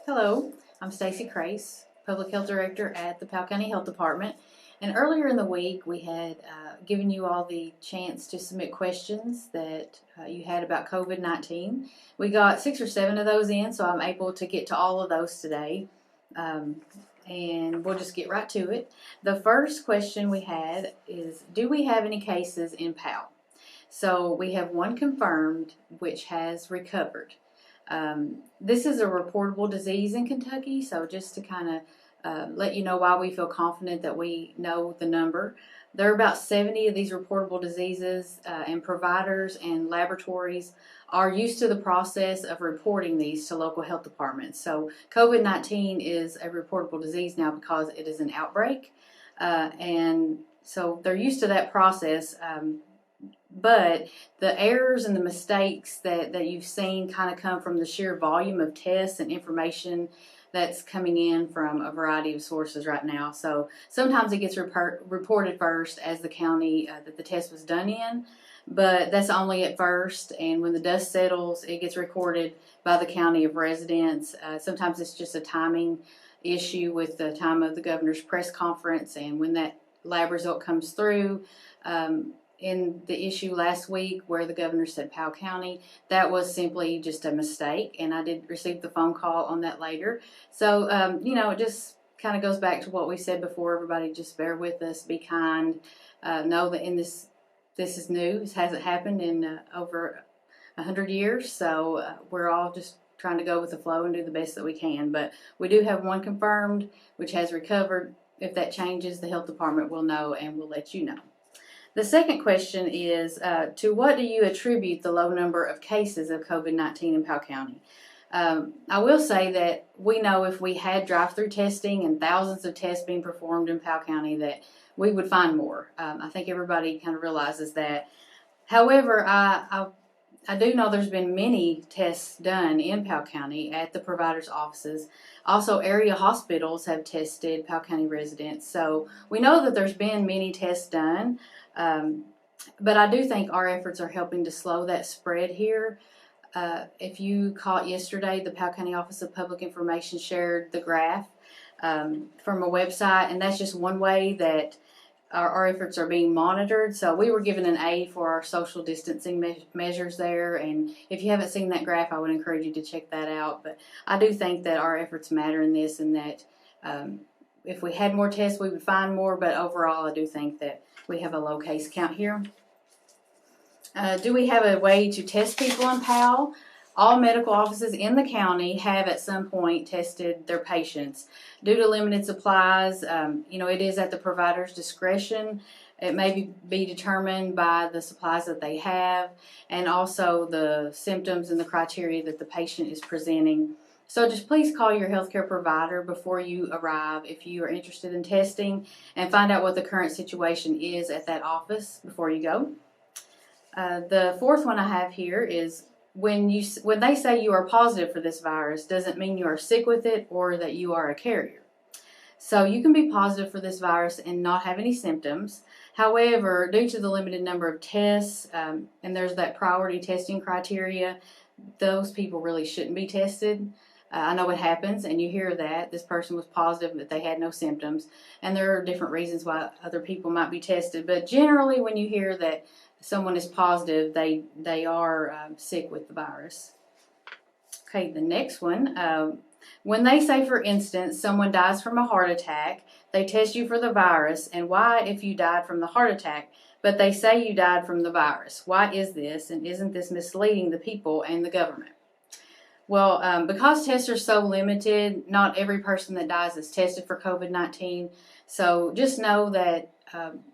Hello, I'm Stacy Crase, Public Health Director at the Powell County Health Department. And earlier in the week, we had given you all the chance to submit questions that you had about COVID-19. We got 6 or 7 of those in, so I'm able to get to all of those today. And we'll just get right to it. The first question we had is, do we have any cases in Powell? So we have one confirmed, which has recovered. This is a reportable disease in Kentucky, so just to kind of let you know why we feel confident that we know the number. There are about 70 of these reportable diseases, and providers and laboratories are used to the process of reporting these to local health departments. So COVID-19 is a reportable disease now because it is an outbreak, and so they're used to that process. But the errors and the mistakes that you've seen kind of come from the sheer volume of tests and information that's coming in from a variety of sources right now. So sometimes it gets reported first as the county that the test was done in, but that's only at first. And when the dust settles, it gets recorded by the county of residence. Sometimes it's just a timing issue with the time of the governor's press conference and when that lab result comes through. In the issue last week where the governor said Powell County, that was simply just a mistake, and I did receive the phone call on that later. So, it just kind of goes back to what we said before. Everybody just bear with us, be kind, know that this is new. This hasn't happened in over 100 years, so we're all just trying to go with the flow and do the best that we can. But we do have one confirmed, which has recovered. If that changes, the health department will know and will let you know. The second question is, to what do you attribute the low number of cases of COVID-19 in Powell County? I will say that we know if we had drive-through testing and thousands of tests being performed in Powell County that we would find more. I think everybody kind of realizes that. However, I do know there's been many tests done in Powell County at the providers' offices. Also, area hospitals have tested Powell County residents. So we know that there's been many tests done. But I do think our efforts are helping to slow that spread here. If you caught yesterday, the Powell County Office of Public Information shared the graph from a website, and that's just one way that our efforts are being monitored. So we were given an A for our social distancing measures there, and if you haven't seen that graph, I would encourage you to check that out. But I do think that our efforts matter in this, and that if we had more tests, we would find more, but overall, I do think that we have a low case count here. Do we have a way to test people in Powell? All medical offices in the county have at some point tested their patients. Due to limited supplies, it is at the provider's discretion. It may be determined by the supplies that they have and also the symptoms and the criteria that the patient is presenting. So just please call your healthcare provider before you arrive if you are interested in testing, and find out what the current situation is at that office before you go. The fourth one I have here is when they say you are positive for this virus, doesn't mean you are sick with it or that you are a carrier. So you can be positive for this virus and not have any symptoms. However, due to the limited number of tests, and there's that priority testing criteria, those people really shouldn't be tested. I know it happens, and you hear that this person was positive but they had no symptoms, and there are different reasons why other people might be tested. But generally, when you hear that someone is positive, they are sick with the virus. Okay, the next one. When they say, for instance, someone dies from a heart attack, they test you for the virus, and why if you died from the heart attack, but they say you died from the virus? Why is this, and isn't this misleading the people and the government? Well, because tests are so limited, not every person that dies is tested for COVID-19. So just know that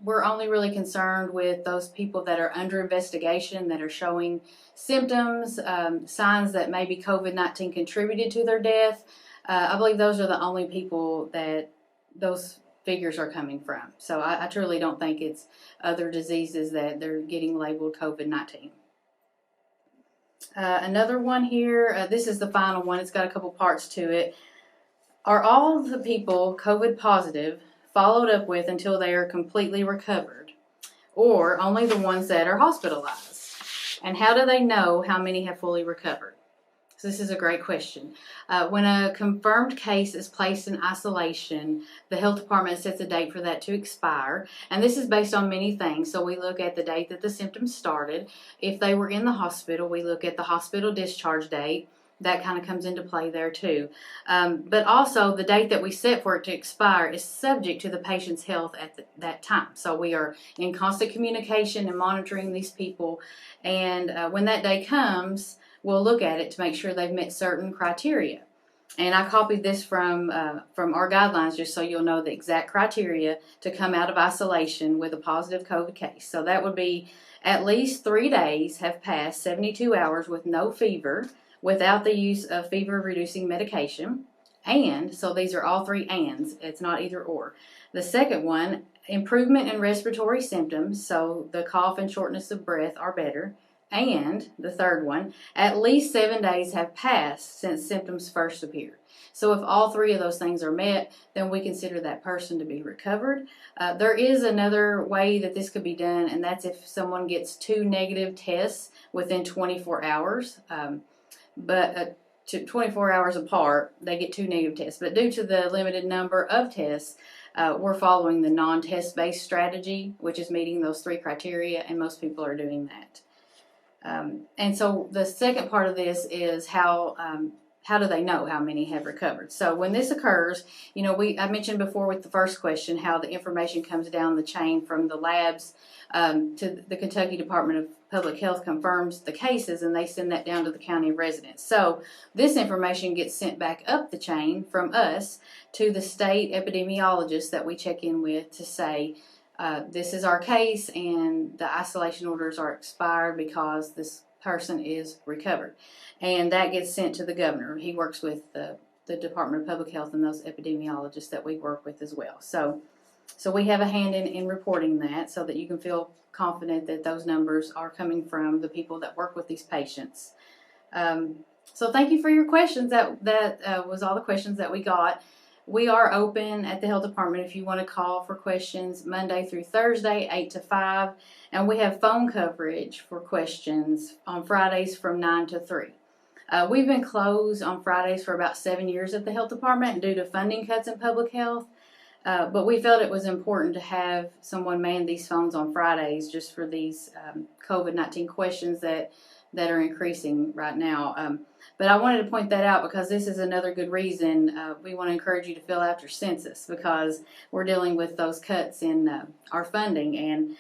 we're only really concerned with those people that are under investigation, that are showing symptoms, signs that maybe COVID-19 contributed to their death. I believe those are the only people that those figures are coming from. So I truly don't think it's other diseases that they're getting labeled COVID-19. Another one here, this is the final one. It's got a couple parts to it. Are all the people COVID positive followed up with until they are completely recovered, or only the ones that are hospitalized? And how do they know how many have fully recovered? So this is a great question. When a confirmed case is placed in isolation, the health department sets a date for that to expire. And this is based on many things. So we look at the date that the symptoms started. If they were in the hospital, we look at the hospital discharge date. That kind of comes into play there too. But also the date that we set for it to expire is subject to the patient's health at that time. So we are in constant communication and monitoring these people. And when that day comes, we'll look at it to make sure they've met certain criteria. And I copied this from our guidelines just so you'll know the exact criteria to come out of isolation with a positive COVID case. So that would be at least 3 days have passed 72 hours with no fever, without the use of fever-reducing medication. And, so these are all 3 ands. It's not either or. The second one, improvement in respiratory symptoms, so the cough and shortness of breath are better. And the third one, at least 7 days have passed since symptoms first appeared. So if all 3 of those things are met, then we consider that person to be recovered. There is another way that this could be done, and that's if someone gets 2 negative tests within 24 hours. But 24 hours apart, they get 2 negative tests. But due to the limited number of tests, we're following the non-test based strategy, which is meeting those 3 criteria, and most people are doing that. And so the second part of this is how do they know how many have recovered? So when this occurs, I mentioned before with the first question how the information comes down the chain from the labs to the Kentucky Department of Public Health confirms the cases, and they send that down to the county of residence. So this information gets sent back up the chain from us to the state epidemiologist that we check in with to say, this is our case and the isolation orders are expired because this person is recovered. And that gets sent to the governor. He works with the Department of Public Health and those epidemiologists that we work with as well. So we have a hand in reporting that so that you can feel confident that those numbers are coming from the people that work with these patients. So thank you for your questions. That was all the questions that we got. We are open at the health department if you want to call for questions Monday through Thursday, 8 to 5. And we have phone coverage for questions on Fridays from 9 to 3. We've been closed on Fridays for about 7 years at the health department due to funding cuts in public health. But we felt it was important to have someone man these phones on Fridays just for these COVID-19 questions that are increasing right now. But I wanted to point that out because this is another good reason we want to encourage you to fill out your census because we're dealing with those cuts in our funding, and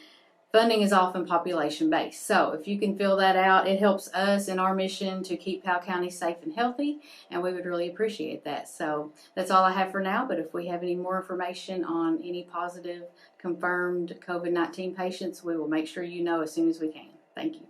funding is often population-based. So if you can fill that out, it helps us in our mission to keep Powell County safe and healthy, and we would really appreciate that. So that's all I have for now, but if we have any more information on any positive confirmed COVID-19 patients, we will make sure you know as soon as we can. Thank you.